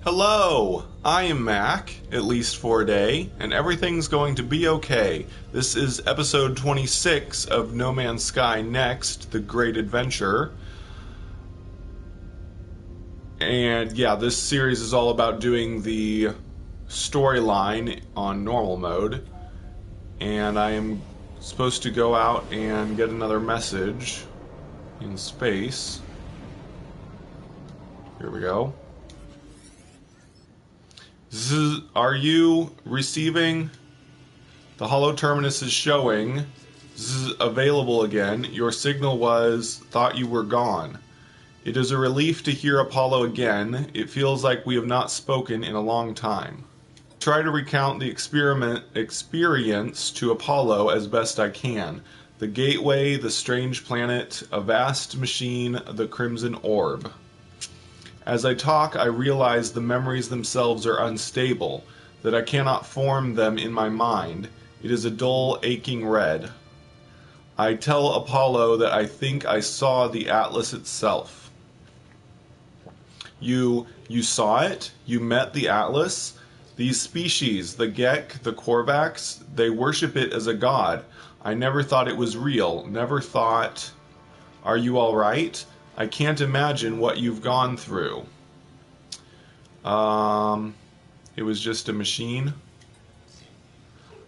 Hello, I am Mac, at least for a day, and everything's going to be okay. This is episode 26 of No Man's Sky Next, The Great Adventure. And yeah, this series is all about doing the storyline on normal mode. And I am supposed to go out and get another message in space. Here we go. Are you receiving? The hollow terminus is showing. Available again. Your signal thought you were gone. It is a relief to hear Apollo again. It feels like we have not spoken in a long time. Try to recount the experience to Apollo as best I can. The gateway, the strange planet, a vast machine, the crimson orb. As I talk, I realize the memories themselves are unstable, that I cannot form them in my mind. It is a dull, aching red. I tell Apollo that I think I saw the Atlas itself. You saw it? You met the Atlas? These species, the Gek, the Korvax, they worship it as a god. I never thought it was real, never thought... Are you all right? I can't imagine what you've gone through. It was just a machine.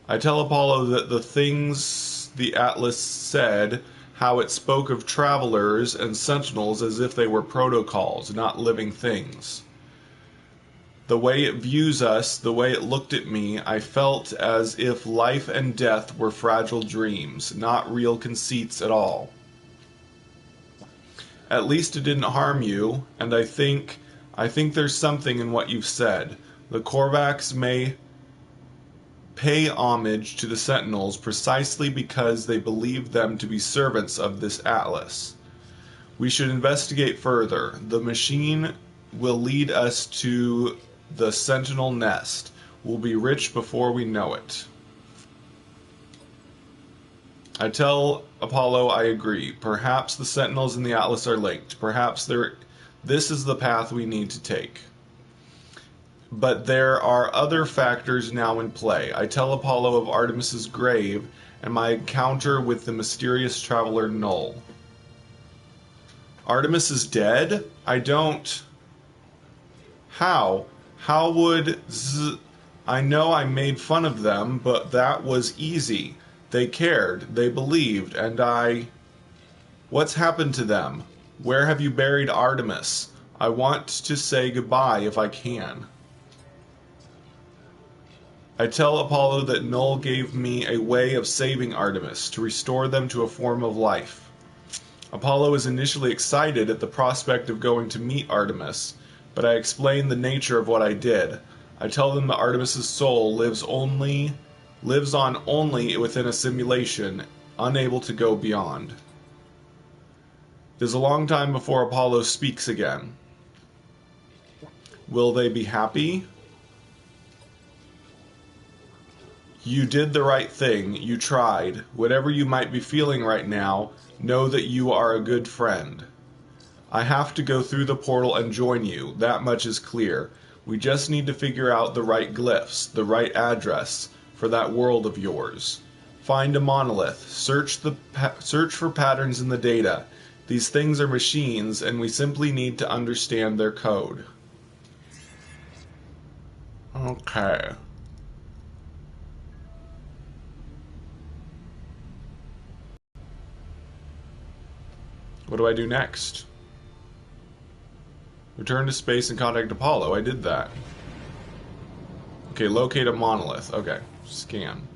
I tell Apollo that the things the Atlas said, how it spoke of travelers and sentinels as if they were protocols, not living things. The way it views us, the way it looked at me, I felt as if life and death were fragile dreams, not real conceits at all. At least it didn't harm you, and I think there's something in what you've said. The Korvax may pay homage to the Sentinels precisely because they believe them to be servants of this Atlas. We should investigate further. The machine will lead us to the Sentinel nest. We'll be rich before we know it. I tell Apollo I agree. Perhaps the Sentinels and the Atlas are linked. Perhaps this is the path we need to take. But there are other factors now in play. I tell Apollo of Artemis's grave and my encounter with the mysterious traveler Null. Artemis is dead? I don't... How? How would... I know I made fun of them, but that was easy. They cared, they believed, and What's happened to them? Where have you buried Artemis? I want to say goodbye if I can. I tell Apollo that Null gave me a way of saving Artemis, to restore them to a form of life. Apollo is initially excited at the prospect of going to meet Artemis, but I explain the nature of what I did. I tell them that Artemis's soul lives on only within a simulation, unable to go beyond. It is a long time before Apollo speaks again. Will they be happy? You did the right thing. You tried. Whatever you might be feeling right now, know that you are a good friend. I have to go through the portal and join you. That much is clear. We just need to figure out the right glyphs, the right address for that world of yours. Find a monolith. Search for patterns in the data. These things are machines, and we simply need to understand their code. Okay. What do I do next? Return to space and contact Apollo. I did that. Okay, locate a monolith. Okay, scan.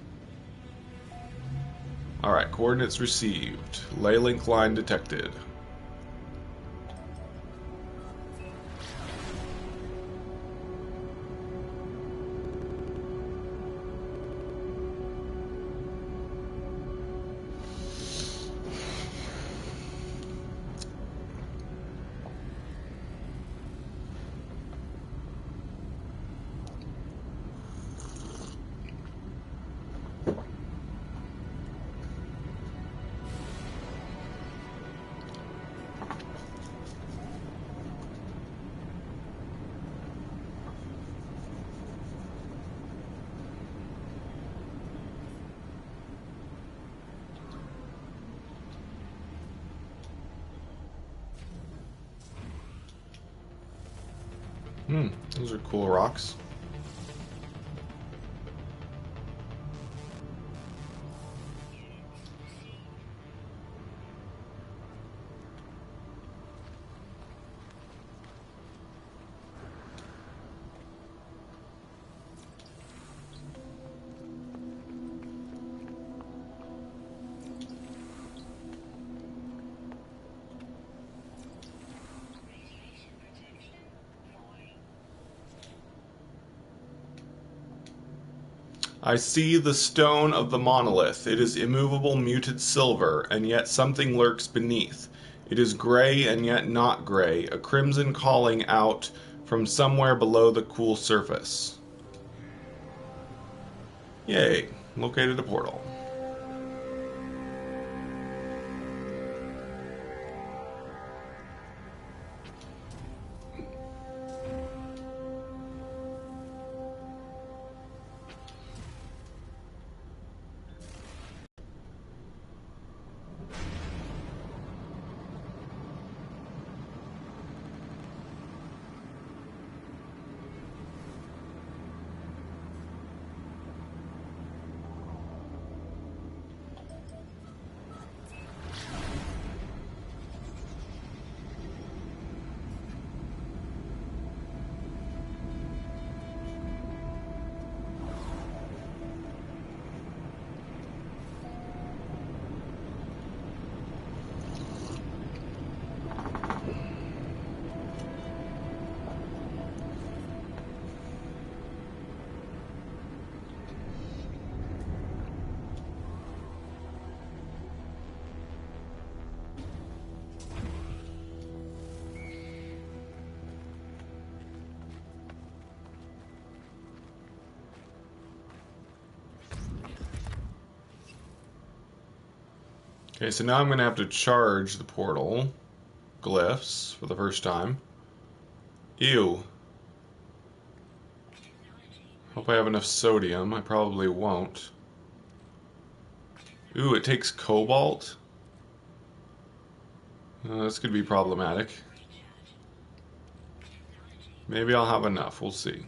Alright, coordinates received. Ley link line detected. Those are cool rocks. I see the stone of the monolith. It is immovable, muted silver, and yet something lurks beneath. It is gray and yet not gray, a crimson calling out from somewhere below the cool surface. Yay, located a portal. Okay, so now I'm going to have to charge the portal glyphs for the first time. Ew. Hope I have enough sodium. I probably won't. Ooh, it takes cobalt? This could be problematic. Maybe I'll have enough. We'll see.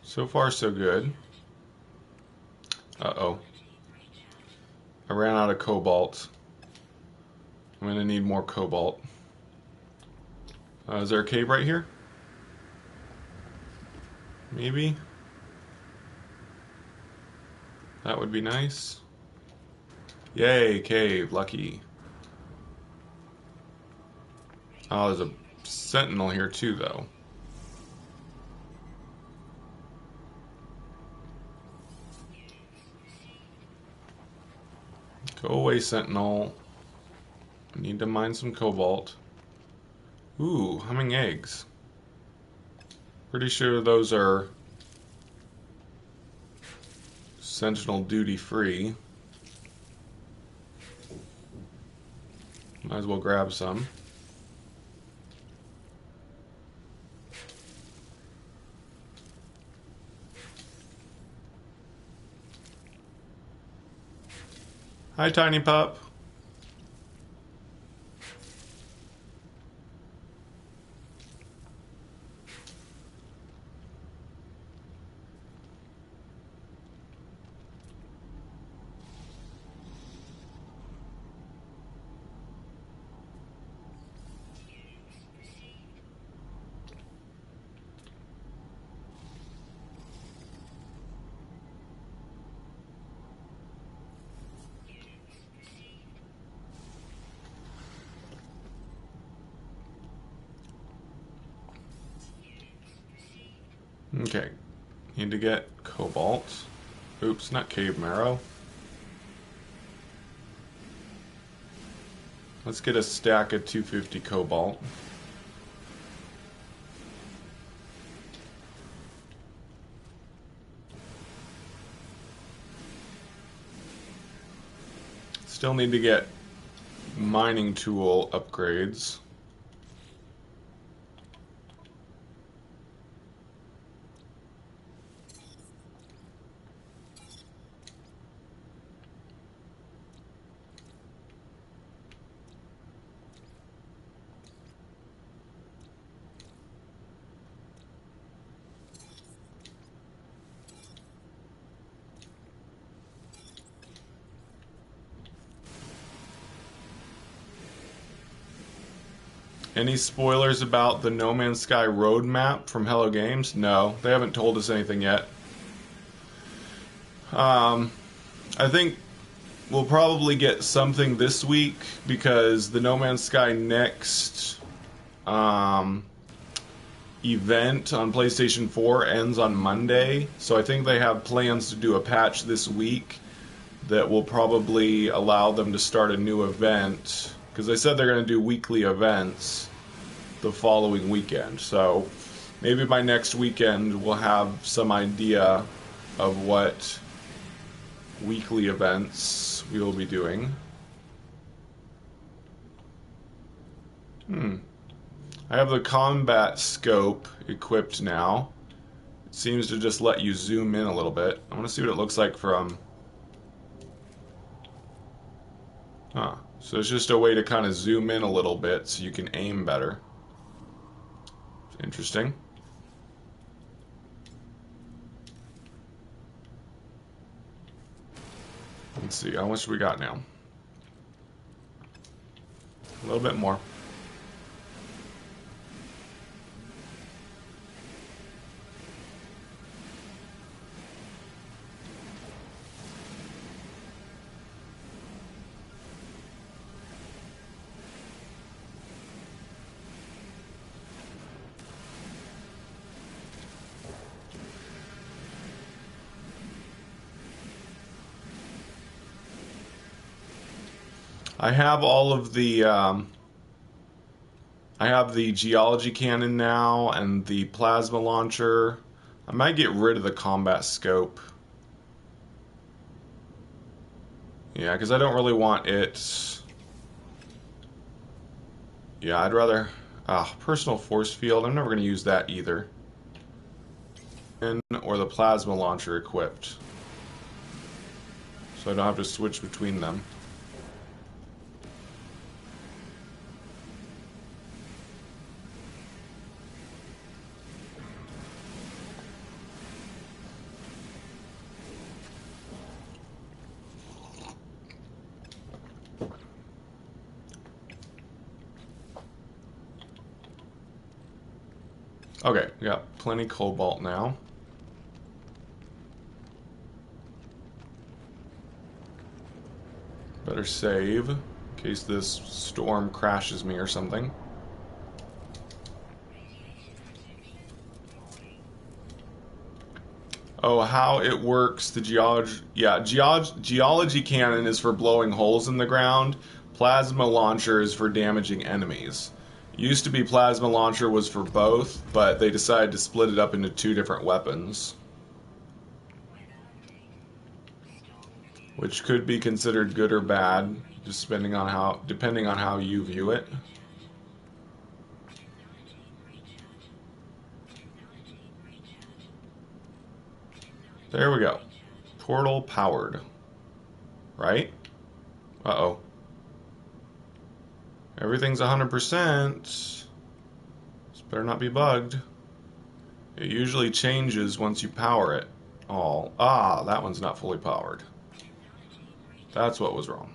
So far, so good. Uh-oh. I ran out of cobalt. I'm going to need more cobalt. Is there a cave right here? Maybe? That would be nice. Yay, cave. Lucky. Oh, there's a sentinel here too, though. Go away, sentinel. I need to mine some cobalt. Ooh, humming eggs. Pretty sure those are sentinel duty free. Might as well grab some. Hi, tiny pup. Okay, need to get cobalt. Oops, not cave marrow. Let's get a stack of 250 cobalt. Still need to get mining tool upgrades. Any spoilers about the No Man's Sky roadmap from Hello Games? No, they haven't told us anything yet. I think we'll probably get something this week because the No Man's Sky next event on PlayStation 4 ends on Monday. So I think they have plans to do a patch this week that will probably allow them to start a new event. Because they said they're going to do weekly events the following weekend. So maybe by next weekend we'll have some idea of what weekly events we will be doing. I have the combat scope equipped now. It seems to just let you zoom in a little bit. I want to see what it looks like from... So it's just a way to kind of zoom in a little bit so you can aim better. Interesting. Let's see, how much we got now? A little bit more. I have all of the, I have the geology cannon now and the plasma launcher. I might get rid of the combat scope. Yeah, because I don't really want it. Yeah, I'd rather... personal force field. I'm never going to use that either. Or the plasma launcher equipped. So I don't have to switch between them. Okay, we got plenty cobalt now. Better save in case this storm crashes me or something. Oh, how it works, the geology cannon is for blowing holes in the ground. Plasma launcher is for damaging enemies. It used to be plasma launcher was for both, but they decided to split it up into two different weapons. Which could be considered good or bad, just depending on how you view it. There we go. Portal powered. Right? Uh-oh. Everything's 100%. This better not be bugged. It usually changes once you power it all. Ah, that one's not fully powered. That's what was wrong.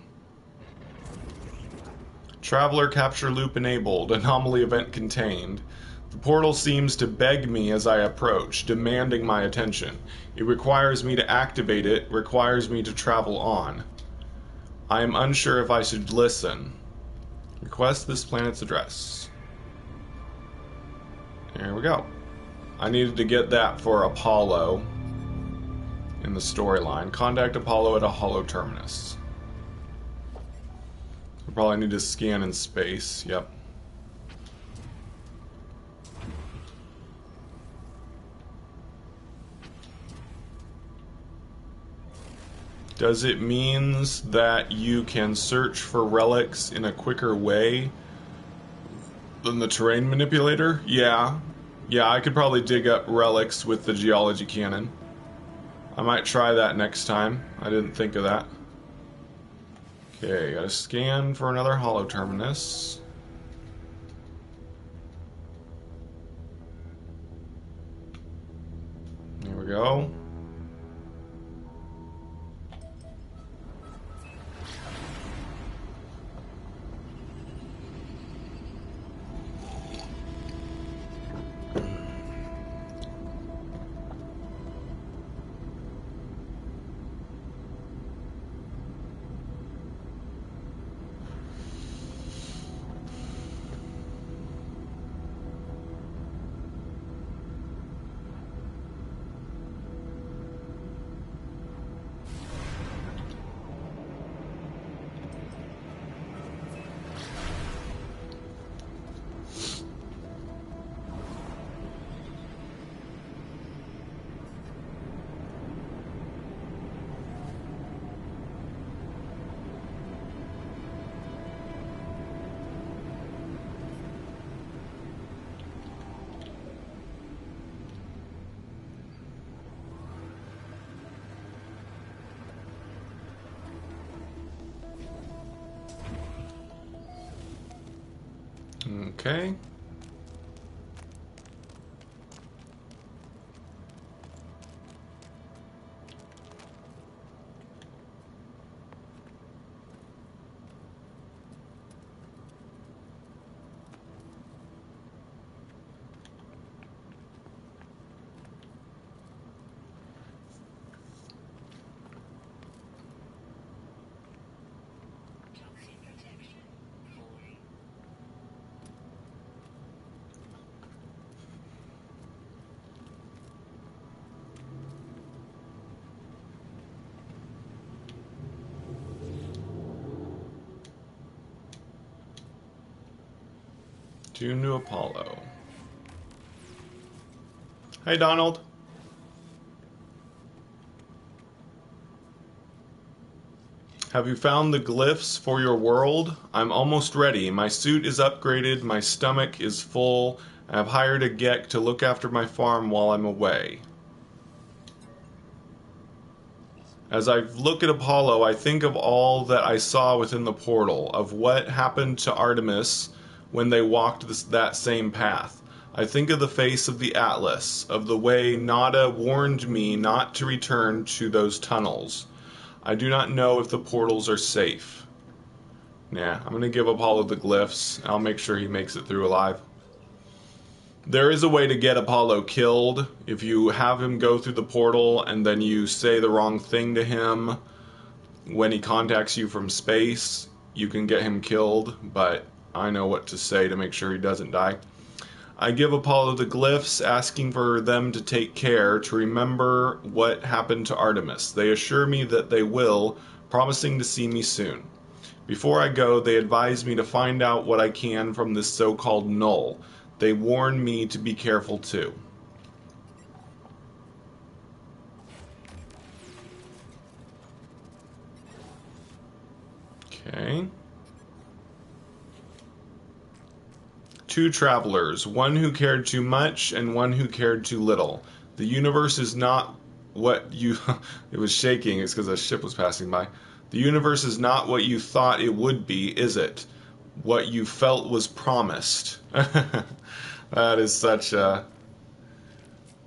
Traveler capture loop enabled. Anomaly event contained. The portal seems to beg me as I approach, demanding my attention. It requires me to activate it, requires me to travel on. I am unsure if I should listen. Request this planet's address. There we go. I needed to get that for Apollo in the storyline. Contact Apollo at a holo terminus. I probably need to scan in space. Yep. Does it means that you can search for relics in a quicker way than the terrain manipulator? Yeah. Yeah, I could probably dig up relics with the geology cannon. I might try that next time. I didn't think of that. Okay, gotta scan for another holo terminus. Here we go. Okay. Tune to Apollo. Hey, Donald. Have you found the glyphs for your world? I'm almost ready. My suit is upgraded, my stomach is full. I have hired a Gek to look after my farm while I'm away. As I look at Apollo, I think of all that I saw within the portal, of what happened to Artemis when they walked that same path. I think of the face of the Atlas, of the way Nada warned me not to return to those tunnels. I do not know if the portals are safe. Nah, I'm going to give Apollo the glyphs. I'll make sure he makes it through alive. There is a way to get Apollo killed. If you have him go through the portal and then you say the wrong thing to him when he contacts you from space, you can get him killed, but I know what to say to make sure he doesn't die. I give Apollo the glyphs, asking for them to take care to remember what happened to Artemis. They assure me that they will, promising to see me soon. Before I go, they advise me to find out what I can from this so-called null. They warn me to be careful too. Okay. Two travelers, one who cared too much and one who cared too little. The universe is not what you... It was shaking, it's because a ship was passing by. The universe is not what you thought it would be, is it? What you felt was promised. That is such a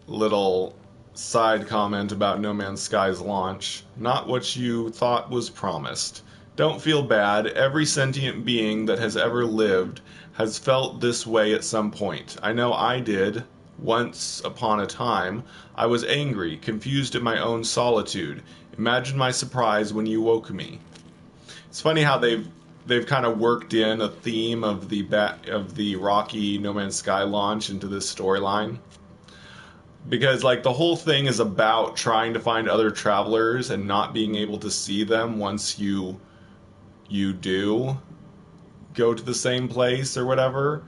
little side comment about No Man's Sky's launch. Not what you thought was promised. Don't feel bad. Every sentient being that has ever lived has felt this way at some point. I know I did. Once upon a time, I was angry, confused at my own solitude. Imagine my surprise when you woke me. It's funny how they've kind of worked in a theme of the Rocky No Man's Sky launch into this storyline. Because like the whole thing is about trying to find other travelers and not being able to see them once you do go to the same place or whatever.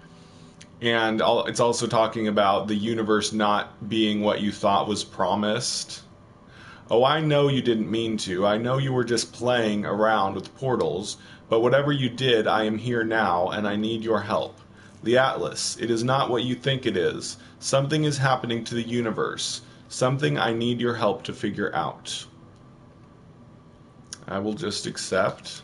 And it's also talking about the universe not being what you thought was promised. Oh, I know you didn't mean to. I know you were just playing around with portals. But whatever you did, I am here now, and I need your help. The Atlas, it is not what you think it is. Something is happening to the universe. Something I need your help to figure out. I will just accept.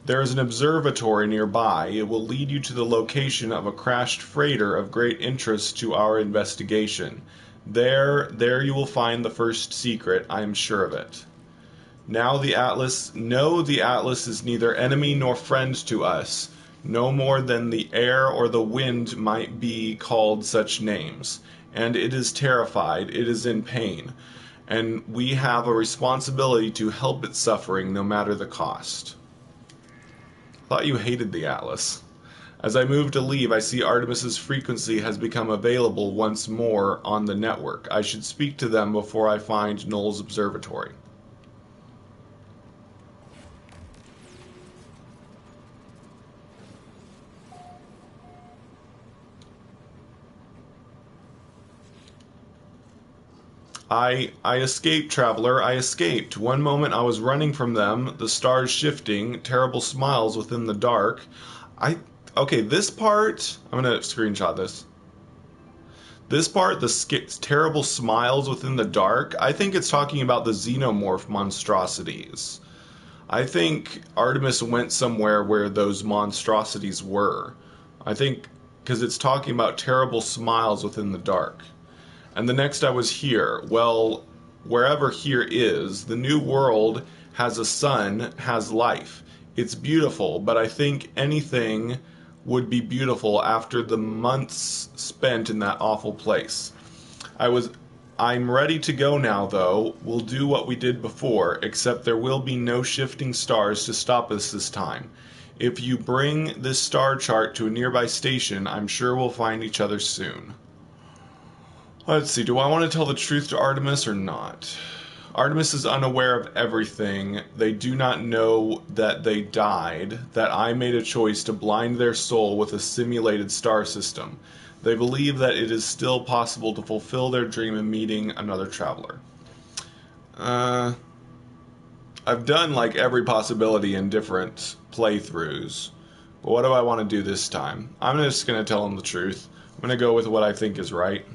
There is an observatory nearby. It will lead you to the location of a crashed freighter of great interest to our investigation. There you will find the first secret, I am sure of it. Now the Atlas is neither enemy nor friend to us, no more than the air or the wind might be called such names. And it is terrified, it is in pain, and we have a responsibility to help its suffering no matter the cost. Thought you hated the Atlas. As I move to leave, I see Artemis's frequency has become available once more on the network. I should speak to them before I find Null's observatory. I escaped, traveler, I escaped. One moment I was running from them, the stars shifting, terrible smiles within the dark. Okay, this part, I'm going to screenshot this. This part, the terrible smiles within the dark, I think it's talking about the xenomorph monstrosities. I think Artemis went somewhere where those monstrosities were. I think because it's talking about terrible smiles within the dark. And the next I was here. Well, wherever here is, the new world has a sun, has life. It's beautiful, but I think anything would be beautiful after the months spent in that awful place. I'm ready to go now, though. We'll do what we did before, except there will be no shifting stars to stop us this time. If you bring this star chart to a nearby station, I'm sure we'll find each other soon. Let's see, do I want to tell the truth to Artemis or not? Artemis is unaware of everything. They do not know that they died, that I made a choice to blind their soul with a simulated star system. They believe that it is still possible to fulfill their dream of meeting another traveler. I've done like every possibility in different playthroughs, but what do I want to do this time? I'm just going to tell them the truth. I'm going to go with what I think is right.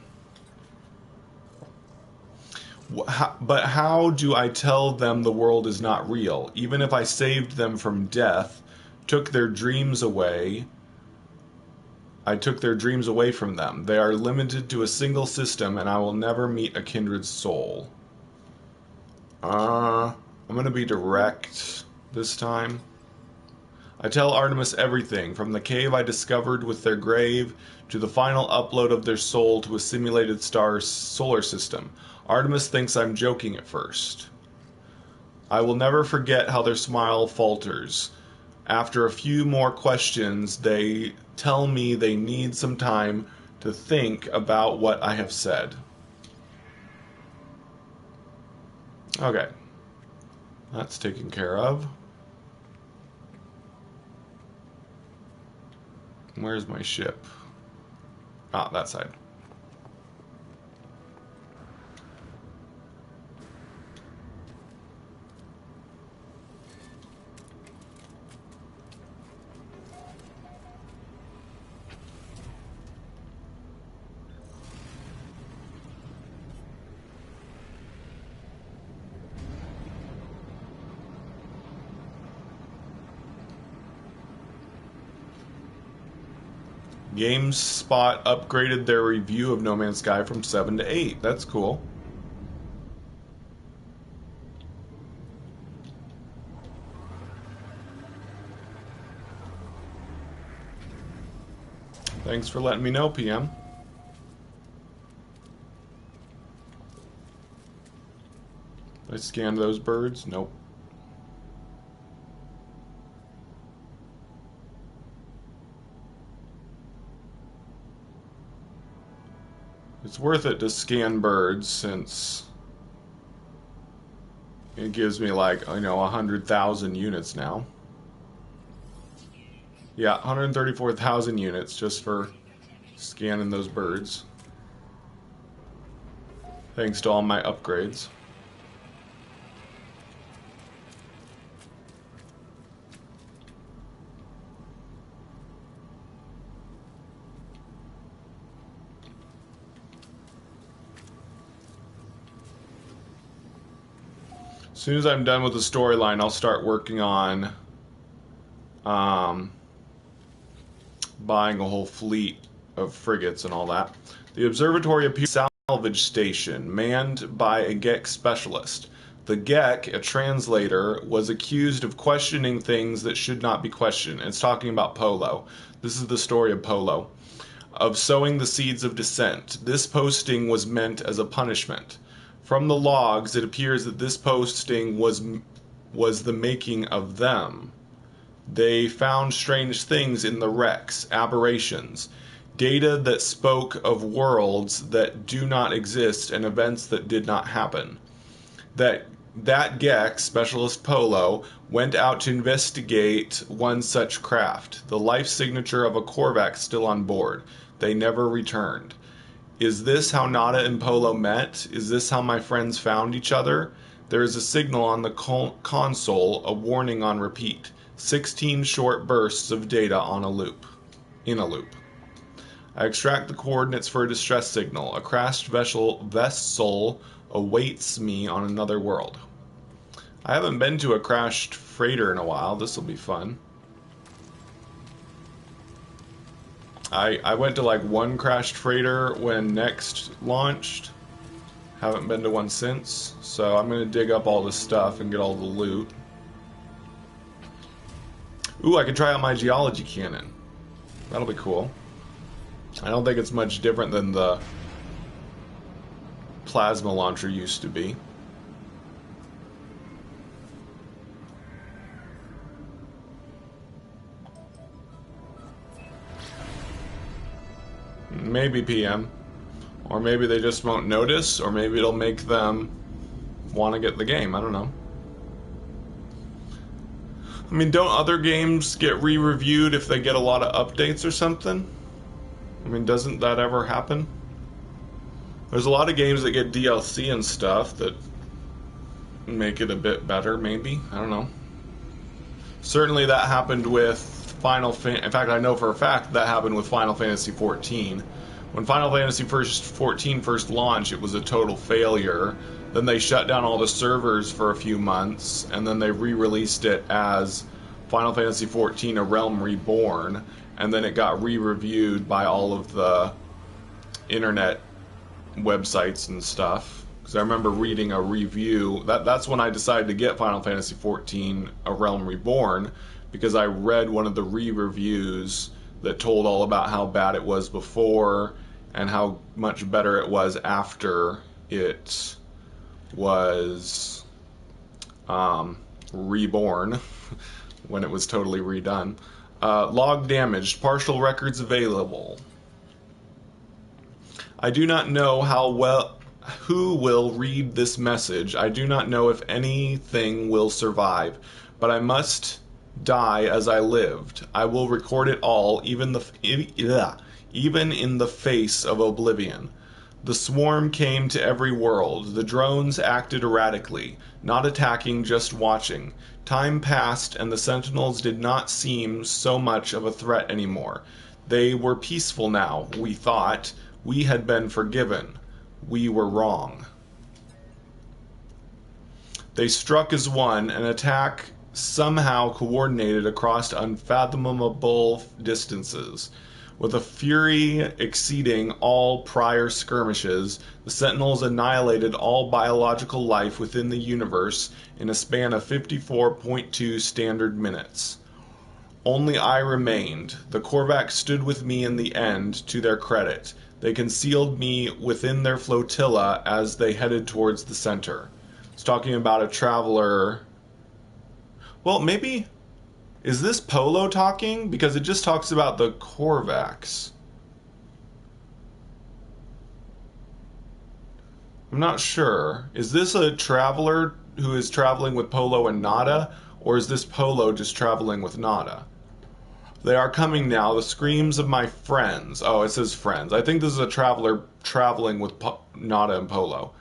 But how do I tell them the world is not real? Even if I saved them from death, took their dreams away, I took their dreams away from them. They are limited to a single system, and I will never meet a kindred soul. I'm going to be direct this time. I tell Artemis everything, from the cave I discovered with their grave, to the final upload of their soul to a simulated solar system. Artemis thinks I'm joking at first. I will never forget how their smile falters. After a few more questions, they tell me they need some time to think about what I have said. Okay. That's taken care of. Where's my ship? Ah, that side. GameSpot upgraded their review of No Man's Sky from 7 to 8. That's cool. Thanks for letting me know, PM. Did I scan those birds? Nope. It's worth it to scan birds since it gives me like, 100,000 units now. Yeah, 134,000 units just for scanning those birds. Thanks to all my upgrades. As soon as I'm done with the storyline, I'll start working on buying a whole fleet of frigates and all that. The observatory appears salvage station, manned by a Gek specialist. The Gek, a translator, was accused of questioning things that should not be questioned. It's talking about Polo. This is the story of Polo. Of sowing the seeds of dissent. This posting was meant as a punishment. From the logs, it appears that this posting was the making of them. They found strange things in the wrecks, aberrations, data that spoke of worlds that do not exist and events that did not happen. That Gek, Specialist Polo, went out to investigate one such craft, the life signature of a Korvax still on board. They never returned. Is this how Nada and Polo met? Is this how my friends found each other? There is a signal on the console, a warning on repeat. 16 short bursts of data on a loop. In a loop. I extract the coordinates for a distress signal. A crashed vessel awaits me on another world. I haven't been to a crashed freighter in a while. This will be fun. I went to like one crashed freighter when Next launched. Haven't been to one since. So I'm going to dig up all this stuff and get all the loot. Ooh, I can try out my geology cannon. That'll be cool. I don't think it's much different than the plasma launcher used to be. Maybe PM. Or maybe they just won't notice, or maybe it'll make them want to get the game. I don't know. I mean, don't other games get re-reviewed if they get a lot of updates or something? I mean, doesn't that ever happen? There's a lot of games that get DLC and stuff that make it a bit better, maybe. I don't know. Certainly that happened with Final Fantasy. In fact, I know for a fact that happened with Final Fantasy XIV. When Final Fantasy XIV first launched, it was a total failure. Then they shut down all the servers for a few months, and then they re-released it as Final Fantasy XIV: A Realm Reborn, and then it got re-reviewed by all of the internet websites and stuff. Because I remember reading a review. That's when I decided to get Final Fantasy XIV: A Realm Reborn, because I read one of the re-reviews that told all about how bad it was before and how much better it was after it was reborn, when it was totally redone. Log damaged, partial records available. I do not know who will read this message. I do not know if anything will survive, but I must die as I lived. I will record it all, even in the face of oblivion. The swarm came to every world. The drones acted erratically, not attacking, just watching. Time passed, and the sentinels did not seem so much of a threat anymore. They were peaceful now, we thought. We had been forgiven. We were wrong. They struck as one, an attack somehow coordinated across unfathomable distances. With a fury exceeding all prior skirmishes, the Sentinels annihilated all biological life within the universe in a span of 54.2 standard minutes. Only I remained. The Korvax stood with me in the end, to their credit. They concealed me within their flotilla as they headed towards the center. It's talking about a traveler. Well, maybe... Is this Polo talking? Because it just talks about the Korvax. I'm not sure. Is this a traveler who is traveling with Polo and Nada? Or is this Polo just traveling with Nada? They are coming now, the screams of my friends. Oh, it says friends. I think this is a traveler traveling with Nada and Polo.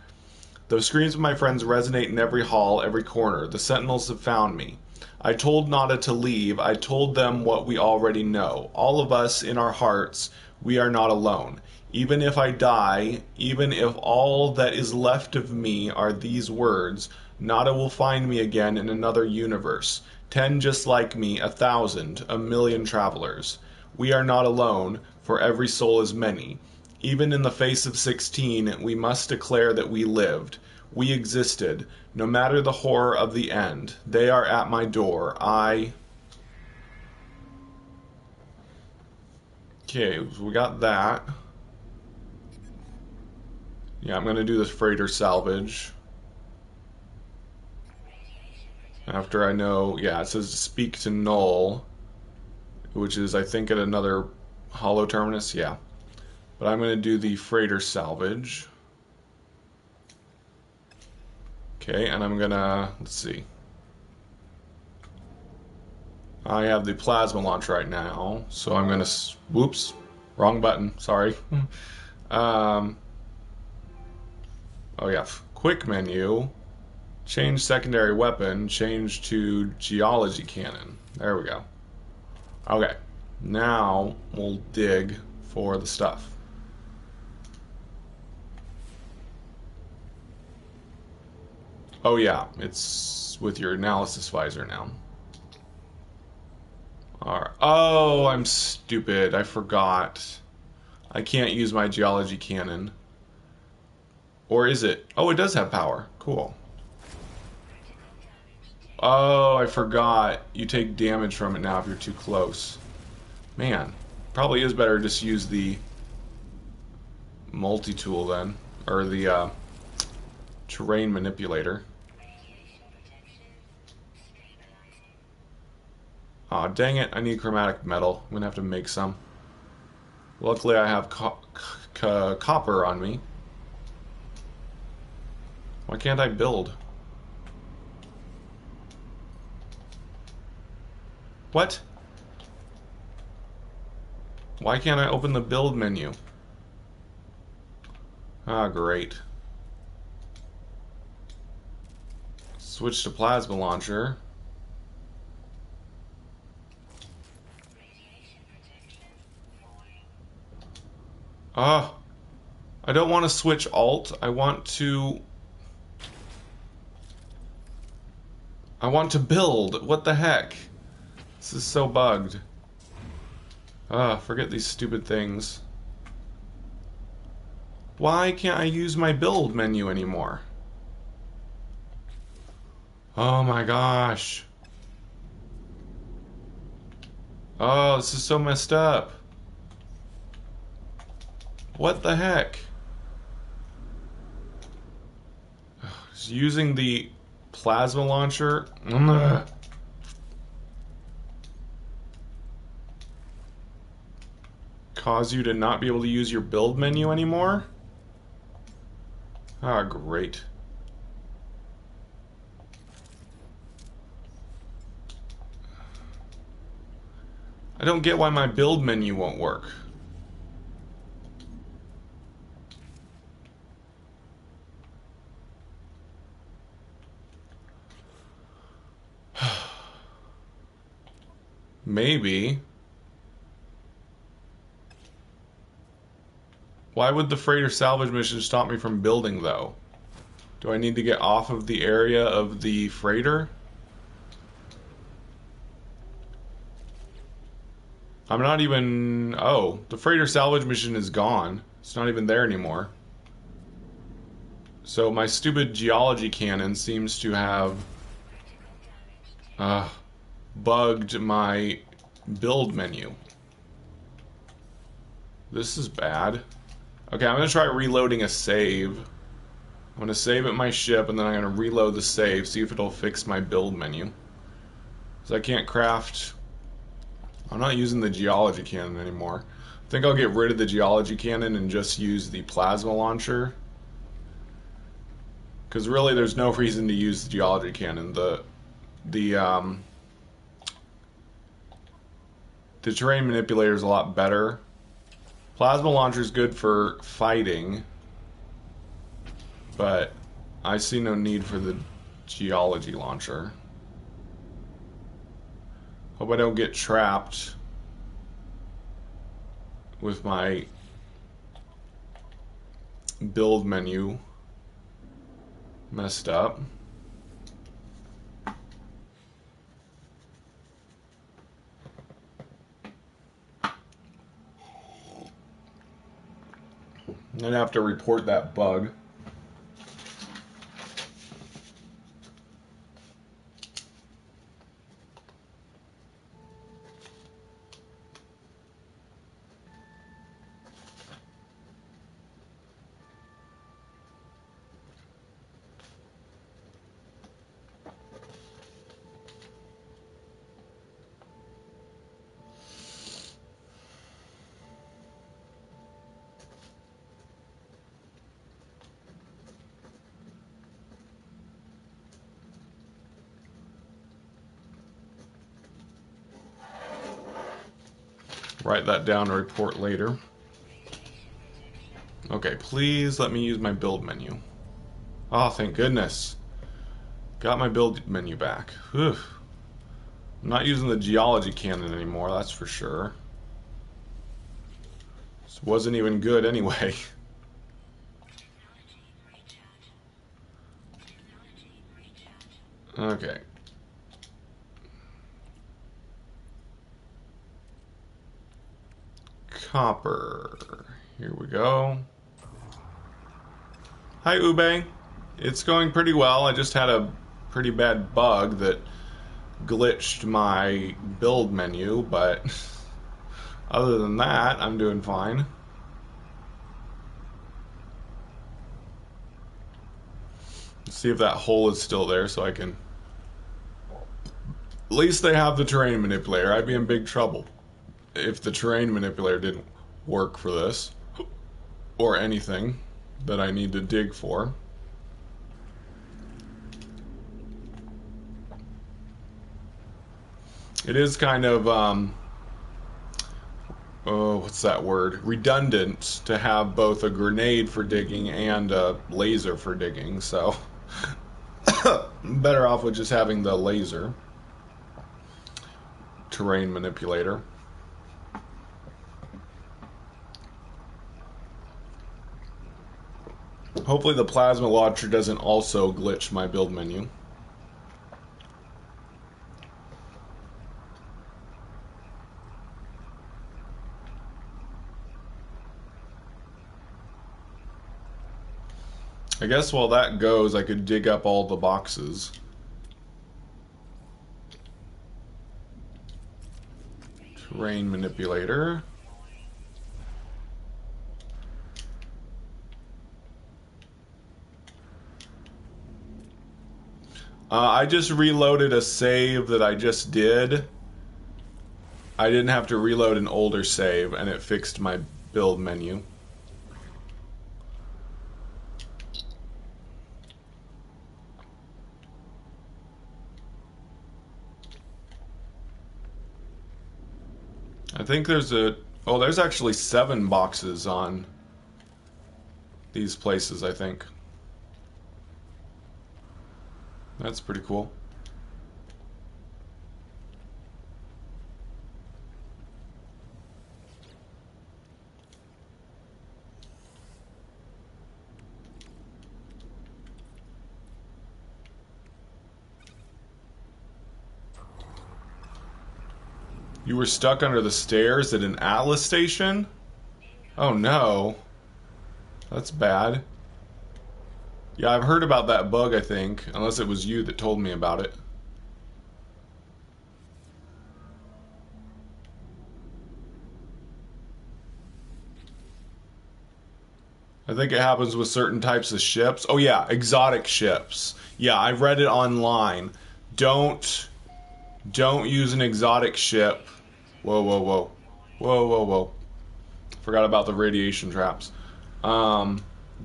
The screams of my friends resonate in every hall, every corner. The sentinels have found me. I told Nada to leave. I told them what we already know. All of us, in our hearts, we are not alone. Even if I die, even if all that is left of me are these words, Nada will find me again in another universe. 10 just like me, 1,000, 1,000,000 travelers. We are not alone, for every soul is many. Even in the face of 16, we must declare that we lived. We existed, no matter the horror of the end. They are at my door. Okay, so we got that. Yeah, I'm going to do this freighter salvage. After I know, yeah, it says speak to Null, which is, I think, at another holo terminus, yeah. But I'm going to do the freighter salvage. Okay, and I'm gonna, let's see. I have the plasma launch right now, so I'm gonna, whoops, wrong button, sorry. Oh yeah, quick menu, change secondary weapon, change to geology cannon. There we go. Okay, now we'll dig for the stuff. Oh yeah, it's with your analysis visor now. Alright. Oh, I'm stupid. I forgot. I can't use my geology cannon. Or is it? Oh, it does have power. Cool. Oh, I forgot. You take damage from it now if you're too close. Man, probably is better to just use the multi-tool then. Or the terrain manipulator. Aw, dang it. I need chromatic metal. I'm gonna have to make some. Luckily I have copper on me. Why can't I build? What? Why can't I open the build menu? Ah, great. Switch to plasma launcher. Ah, I don't want to switch alt. I want to build. What the heck? This is so bugged. Ah, forget these stupid things. Why can't I use my build menu anymore? Oh my gosh. Oh, this is so messed up. What the heck? Just using the plasma launcher. Cause you to not be able to use your build menu anymore? Ah, great. I don't get why my build menu won't work. Maybe. Why would the freighter salvage mission stop me from building, though? Do I need to get off of the area of the freighter? I'm not even... Oh, the freighter salvage mission is gone. It's not even there anymore. So my stupid geology cannon seems to have bugged my build menu. This is bad. Okay, I'm going to try reloading a save. I'm going to save at my ship, and then I'm going to reload the save, see if it'll fix my build menu. Because I can't craft... I'm not using the geology cannon anymore. I think I'll get rid of the geology cannon and just use the plasma launcher. Because really there's no reason to use the geology cannon. The terrain manipulator is a lot better. Plasma launcher is good for fighting, but I see no need for the geology launcher. Hope I don't get trapped with my build menu messed up. I'm gonna have to report that bug. Write that down and report later. Okay, please let me use my build menu. Oh, thank goodness. Got my build menu back. Whew. I'm not using the geology cannon anymore, that's for sure. This wasn't even good anyway. copper. Here we go. Hi, Ube. It's going pretty well. I just had a pretty bad bug that glitched my build menu, but other than that, I'm doing fine. Let's see if that hole is still there so I can... At least they have the terrain manipulator. I'd be in big trouble if the terrain manipulator didn't work for this, or anything that I need to dig for. It is kind of, oh, what's that word? Redundant to have both a grenade for digging and a laser for digging, so better off with just having the laser. Terrain manipulator. Hopefully the plasma launcher doesn't also glitch my build menu. I guess while that goes, I could dig up all the boxes. Terrain manipulator. I just reloaded a save that I just did. I didn't have to reload an older save, and it fixed my build menu. I think there's a... Oh, there's actually 7 boxes on these places, I think. That's pretty cool. You were stuck under the stairs at an Atlas station? Oh no. That's bad. Yeah, I've heard about that bug, I think. Unless it was you that told me about it. I think it happens with certain types of ships. Oh yeah, exotic ships. Yeah, I've read it online. Don't use an exotic ship. Whoa, whoa, whoa. Whoa, whoa, whoa. Forgot about the radiation traps.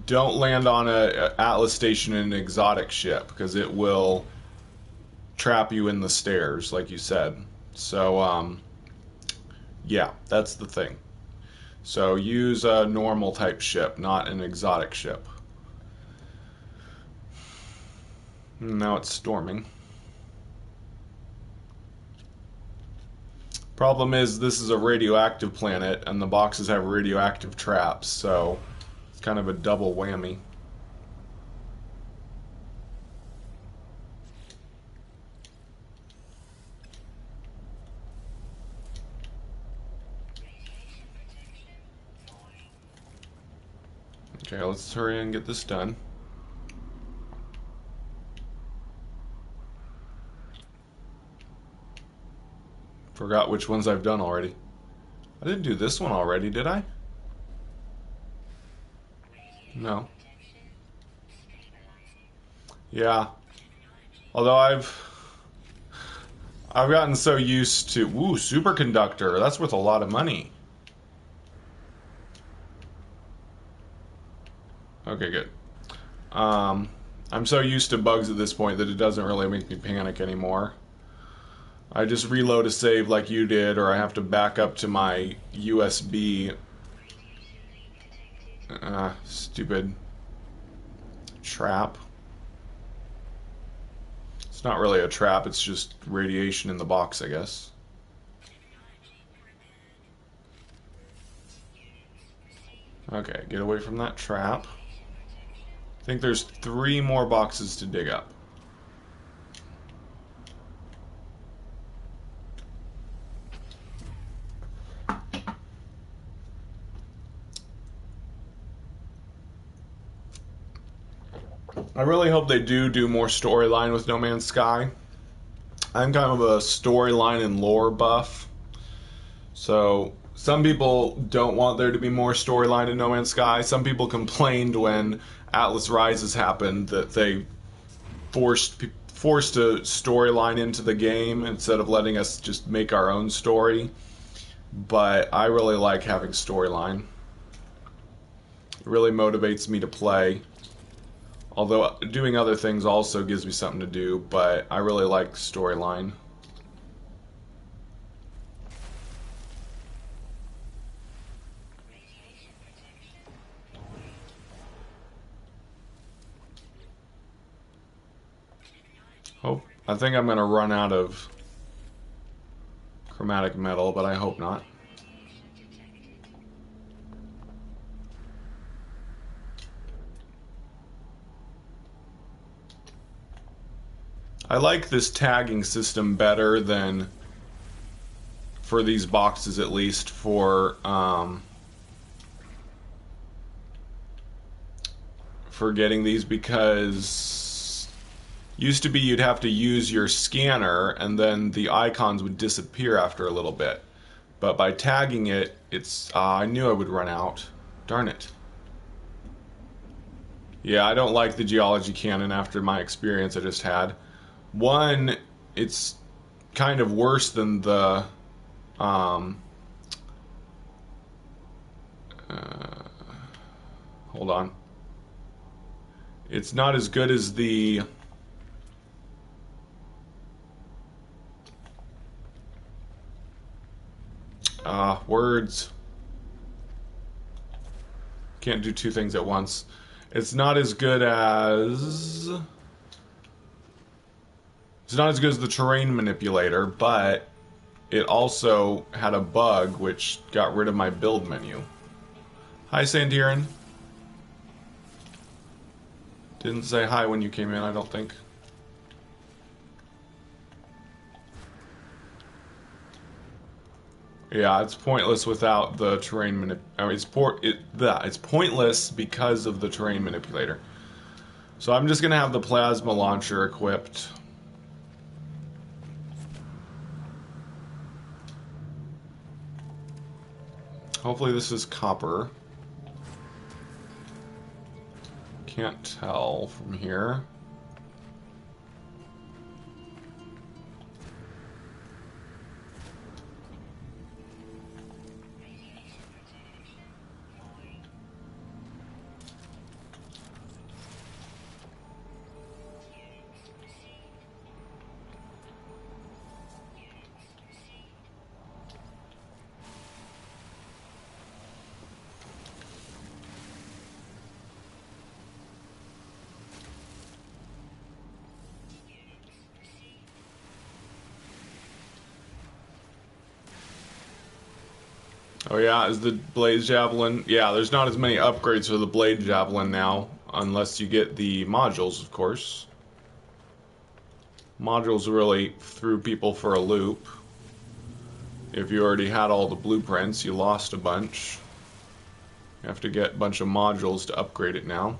Don't land on a Atlas station in an exotic ship, because it will trap you in the stairs, like you said. So, yeah, that's the thing. So use a normal type ship, not an exotic ship. Now it's storming. Problem is, this is a radioactive planet, and the boxes have radioactive traps, so it's kind of a double whammy. Okay, let's hurry and get this done. Forgot which ones I've done already. I didn't do this one already, did I? No. Yeah. Although I've gotten so used to... Ooh, superconductor. That's worth a lot of money. Okay, good. I'm so used to bugs at this point that it doesn't really make me panic anymore. I just reload a save like you did, or I have to back up to my USB. Stupid trap. It's not really a trap, it's just radiation in the box, I guess. Okay, get away from that trap. I think there's 3 more boxes to dig up. I really hope they do more storyline with No Man's Sky. I'm kind of a storyline and lore buff. So some people don't want there to be more storyline in No Man's Sky. Some people complained when Atlas Rises happened that they forced a storyline into the game instead of letting us just make our own story. But I really like having storyline. It really motivates me to play. Although doing other things also gives me something to do, but I really like storyline. Oh, I think I'm going to run out of chromatic metal, but I hope not. I like this tagging system better than, for these boxes at least, for getting these, because used to be you'd have to use your scanner and then the icons would disappear after a little bit. But by tagging it, it's... I knew I would run out. Darn it. Yeah, I don't like the geology cannon after my experience I just had. One, it's kind of worse than the hold on. It's not as good as the words. Can't do two things at once. It's not as good as... It's not as good as the terrain manipulator, but it also had a bug which got rid of my build menu. Hi, Sandiran. Didn't say hi when you came in, I don't think. Yeah, it's pointless without the terrain it's pointless because of the terrain manipulator. So I'm just gonna have the plasma launcher equipped. Hopefully this is copper. Can't tell from here. Oh yeah, is the Blaze Javelin... Yeah, there's not as many upgrades for the Blade Javelin now, unless you get the modules, of course. Modules really threw people for a loop. If you already had all the blueprints, you lost a bunch. You have to get a bunch of modules to upgrade it now.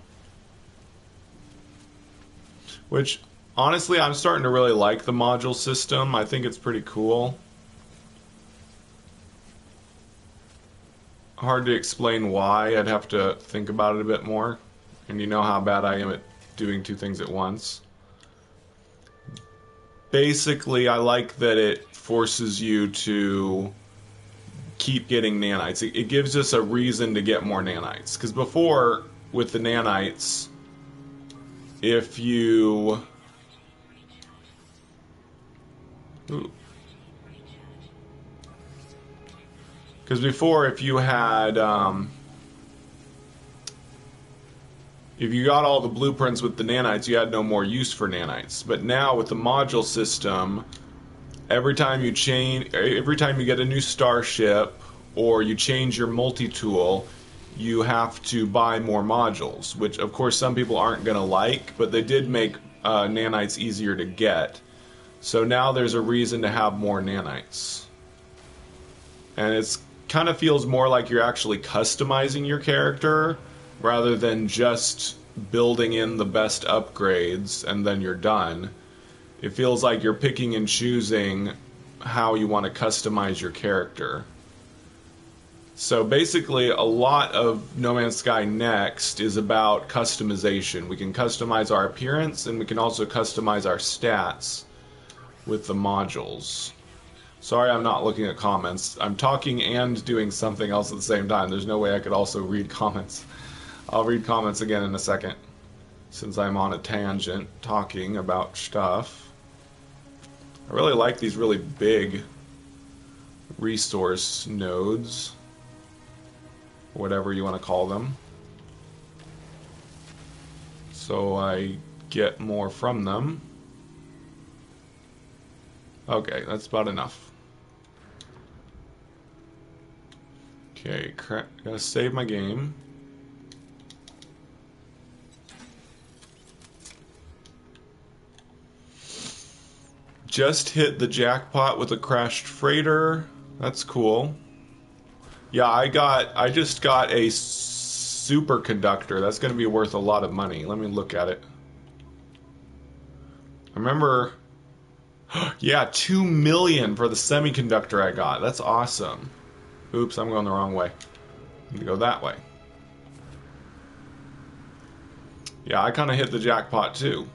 Which, honestly, I'm starting to really like the module system. I think it's pretty cool. Hard to explain why. I'd have to think about it a bit more. And you know how bad I am at doing two things at once. Basically, I like that it forces you to keep getting nanites. It gives us a reason to get more nanites. Because before, with the nanites, if you... Ooh. Because before, if you had, if you got all the blueprints with the nanites, you had no more use for nanites. But now with the module system, every time you get a new starship or you change your multi-tool, you have to buy more modules, which of course some people aren't going to like, but they did make nanites easier to get. So now there's a reason to have more nanites. And it's kind of feels more like you're actually customizing your character rather than just building in the best upgrades and then you're done. It feels like you're picking and choosing how you want to customize your character. So basically, a lot of No Man's Sky Next is about customization. We can customize our appearance, and we can also customize our stats with the modules. Sorry, I'm not looking at comments. I'm talking and doing something else at the same time. There's no way I could also read comments. I'll read comments again in a second, since I'm on a tangent talking about stuff. I really like these really big resource nodes, whatever you want to call them, so I get more from them. Okay, that's about enough. Okay, gotta save my game. Just hit the jackpot with a crashed freighter. That's cool. Yeah, I just got a superconductor. That's going to be worth a lot of money. Let me look at it. I remember, yeah, 2 million for the semiconductor I got. That's awesome. Oops, I'm going the wrong way. I need to go that way. Yeah, I kind of hit the jackpot too.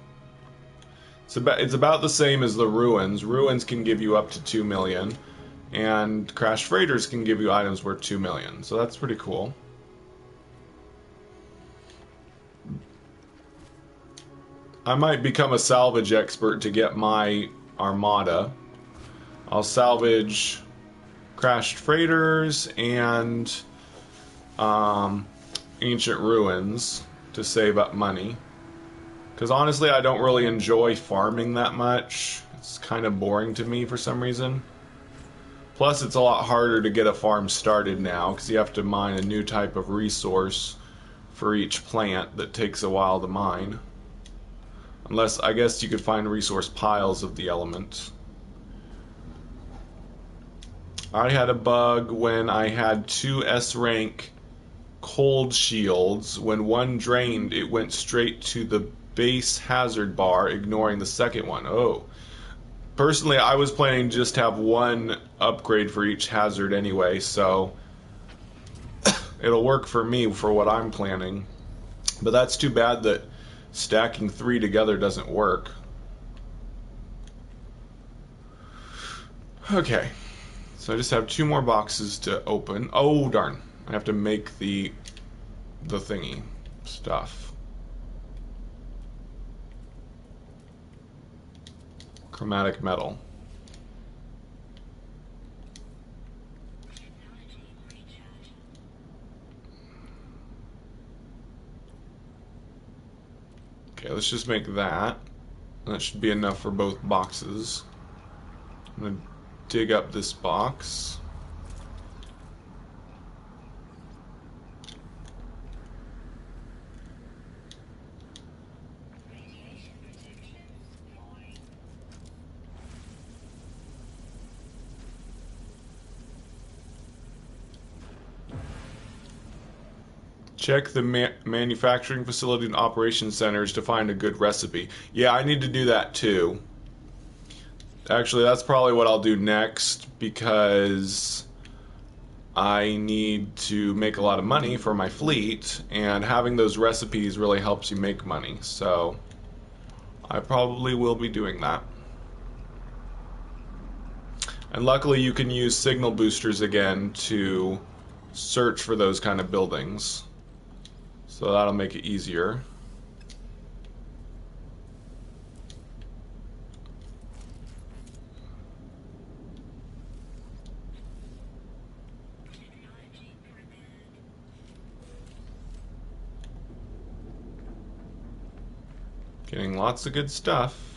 It's about the same as the ruins. Ruins can give you up to 2 million. And crashed freighters can give you items worth 2 million. So that's pretty cool. I might become a salvage expert to get my armada. I'll salvage crashed freighters and ancient ruins to save up money. Because honestly, I don't really enjoy farming that much. It's kind of boring to me for some reason. Plus, it's a lot harder to get a farm started now, because you have to mine a new type of resource for each plant that takes a while to mine. Unless, I guess you could find resource piles of the element. I had a bug when I had 2 S-rank cold shields. When one drained, it went straight to the base hazard bar, ignoring the second one. Oh. Personally, I was planning to just have one upgrade for each hazard anyway, so it'll work for me for what I'm planning. But that's too bad that stacking 3 together doesn't work. Okay, so I just have 2 more boxes to open. Oh, darn. I have to make the thingy stuff. Chromatic metal. Okay, let's just make that. That should be enough for both boxes. I'm going to dig up this box. Check the manufacturing facility and operations centers to find a good recipe. Yeah, I need to do that too. Actually, that's probably what I'll do next, because I need to make a lot of money for my fleet, and having those recipes really helps you make money. So I probably will be doing that. And luckily you can use signal boosters again to search for those kind of buildings. So that'll make it easier. Getting lots of good stuff.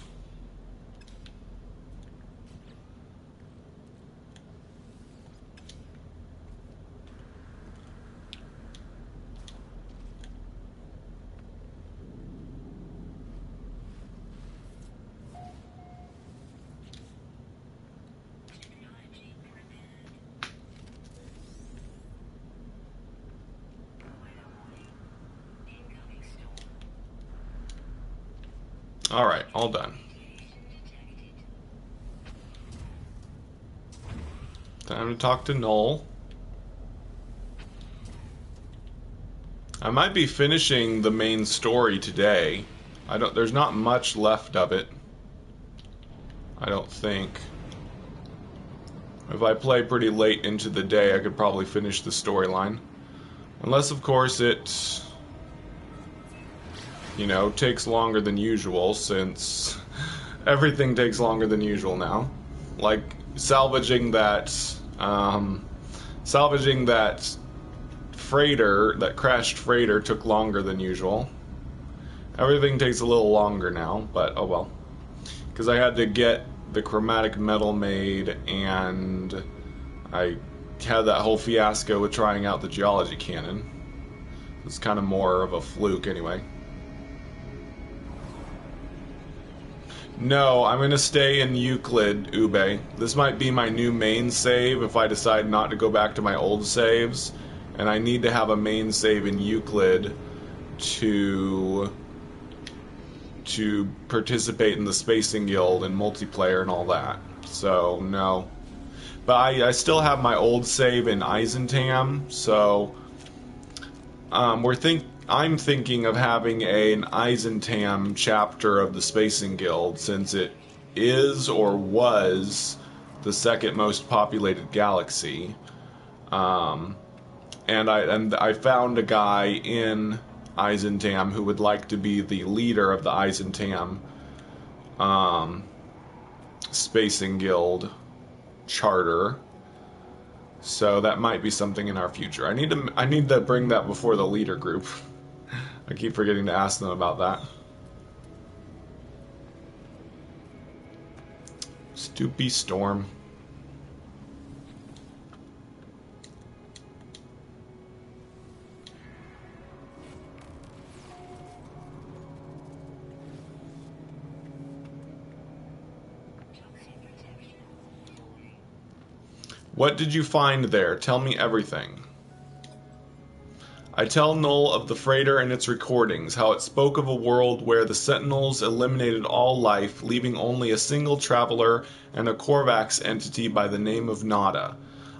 Alright, all done. Time to talk to Null. I might be finishing the main story today. There's not much left of it. I don't think. If I play pretty late into the day, I could probably finish the storyline. Unless, of course, it, you know, takes longer than usual, since everything takes longer than usual now. Like, salvaging that freighter, that crashed freighter, took longer than usual. Everything takes a little longer now, but oh well. Because I had to get the chromatic metal made, and I had that whole fiasco with trying out the geology cannon. It's kind of more of a fluke anyway. No, I'm going to stay in Euclid, Ube. This might be my new main save if I decide not to go back to my old saves. And I need to have a main save in Euclid to participate in the Spacing Guild and multiplayer and all that. So, no. But I still have my old save in Eisentam, so I'm thinking of having an Eisentam chapter of the Spacing Guild, since it is or was the second most populated galaxy. And I found a guy in Eisentam who would like to be the leader of the Eisentam Spacing Guild charter. So that might be something in our future. I need to bring that before the leader group. I keep forgetting to ask them about that. Stoopy Storm. What did you find there? Tell me everything. I tell Null of the freighter and its recordings, how it spoke of a world where the Sentinels eliminated all life, leaving only a single traveler and a Korvax entity by the name of Nada.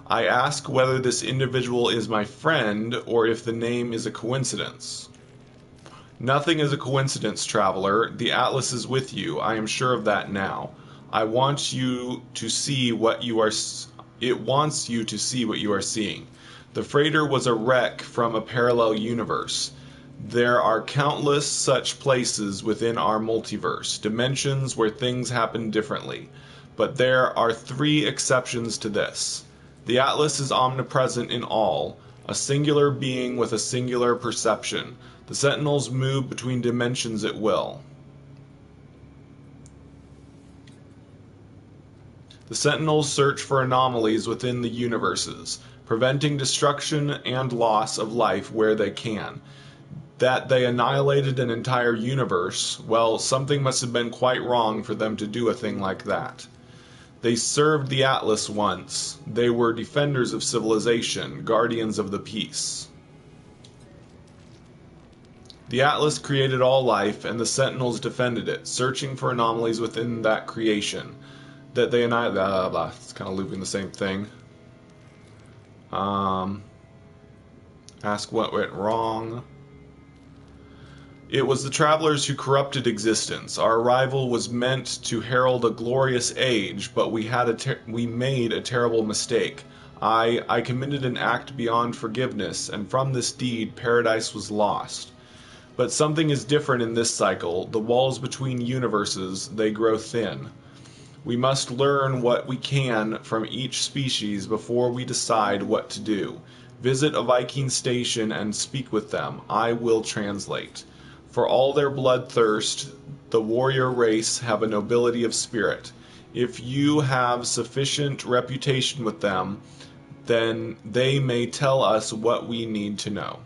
I ask whether this individual is my friend, or if the name is a coincidence. Nothing is a coincidence, traveler. The Atlas is with you. I am sure of that now. I want you to see what you are... It wants you to see what you are seeing. The freighter was a wreck from a parallel universe. There are countless such places within our multiverse, dimensions where things happen differently. But there are 3 exceptions to this. The Atlas is omnipresent in all, a singular being with a singular perception. The Sentinels move between dimensions at will. The Sentinels search for anomalies within the universes, preventing destruction and loss of life where they can. That they annihilated an entire universe, well, something must have been quite wrong for them to do a thing like that. They served the Atlas once. They were defenders of civilization, guardians of the peace. The Atlas created all life, and the Sentinels defended it, searching for anomalies within that creation. That they annihilate... blah, blah. It's kind of looping the same thing. Ask what went wrong. It was the travelers who corrupted existence. Our arrival was meant to herald a glorious age, but we made a terrible mistake. I committed an act beyond forgiveness, and from this deed, paradise was lost. But something is different in this cycle. The walls between universes, they grow thin. We must learn what we can from each species before we decide what to do. Visit a Viking station and speak with them. I will translate. For all their bloodthirst, the warrior race have a nobility of spirit. If you have sufficient reputation with them, then they may tell us what we need to know.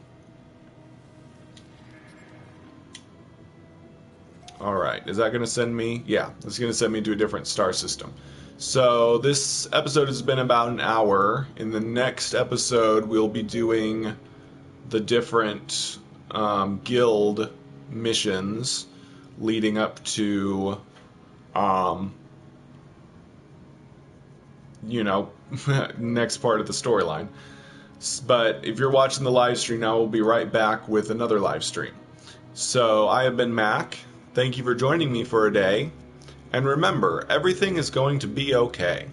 Alright, is that going to send me? Yeah, it's going to send me to a different star system. So this episode has been about an hour. In the next episode, we'll be doing the different guild missions, leading up to, you know, next part of the storyline. But if you're watching the live stream now, we'll be right back with another live stream. So I have been Mac. Thank you for joining me for a day. And remember, everything is going to be okay.